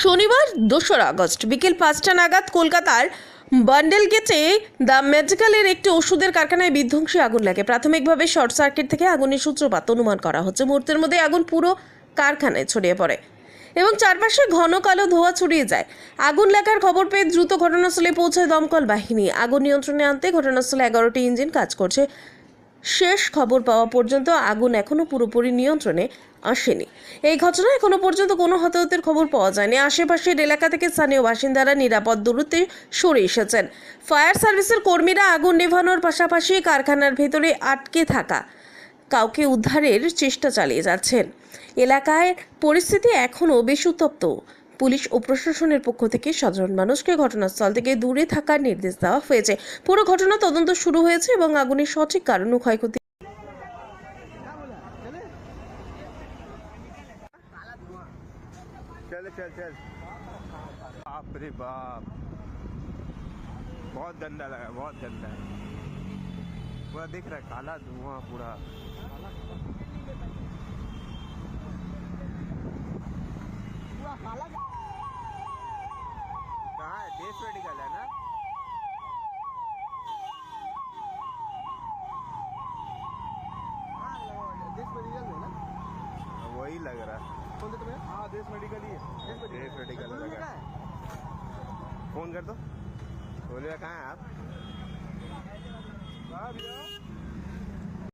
শনিবার 2রা আগস্ট বিকেল 5টা নাগাদ কলকাতার বান্ডেল গেটে দ্য মেডিকেলের একটি ওষুধের কারখানায় বিধ্বংসী আগুন লাগে। প্রাথমিকভাবে শর্ট সার্কিট থেকে আগুনের সূত্রপাত অনুমান করা হচ্ছে। মুহূর্তের মধ্যে আগুন পুরো কারখানায় ছড়িয়ে পড়ে এবং চারপাশে ঘন কালো ধোঁয়া ছড়িয়ে যায়। আগুন লাগার খবর পেয়ে দ্রুত ঘটনাস্থলে পৌঁছায় দমকল বাহিনী। আগুন নিয়ন্ত্রণে আনতে ঘটনাস্থলে 11টি ইঞ্জিন কাজ করছে। শেষ খবর পাওয়া পর্যন্ত আগুন এখনও পুরোপুরি নিয়ন্ত্রণে আসেনি। এই ঘটনায় এখনো পর্যন্ত কোনো হতাহতের খবর পাওয়া যায়নি। আশেপাশের এলাকা থেকে স্থানীয় বাসিন্দারা নিরাপদ দূরত্বে সরে এসেছেন। ফায়ার সার্ভিসের কর্মীরা আগুন নেভানোর পাশাপাশি কারখানার ভেতরে আটকে থাকা কাউকে উদ্ধারের চেষ্টা চালিয়ে যাচ্ছেন। এলাকায় পরিস্থিতি এখনও বেশ উত্তপ্ত। পুলিশ ও প্রশাসনের পক্ষ থেকে সাধারণ মানুষকে ঘটনাস্থল থেকে দূরে থাকার নির্দেশ দেওয়া হয়েছে। পুরো ঘটনা তদন্ত শুরু হয়েছে এবং আগুনের সঠিক কারণ ও ক্ষয়ক্ষতি चल चल चल बाप रे बाप बहुत गंदा लगा, बहुत गंदा है। पूरा दिख रहा है काला धुआं पूरा। कहाँ है? देश मेडिकल है ना? देश मेडिकल है ना? वही लग रहा है। कौन सा तुम्हें? हाँ देश मेडिकल ही है। देश मेडिकल लगा है। फोन कर दो। बोलिए कहाँ है आप? हाँ भैया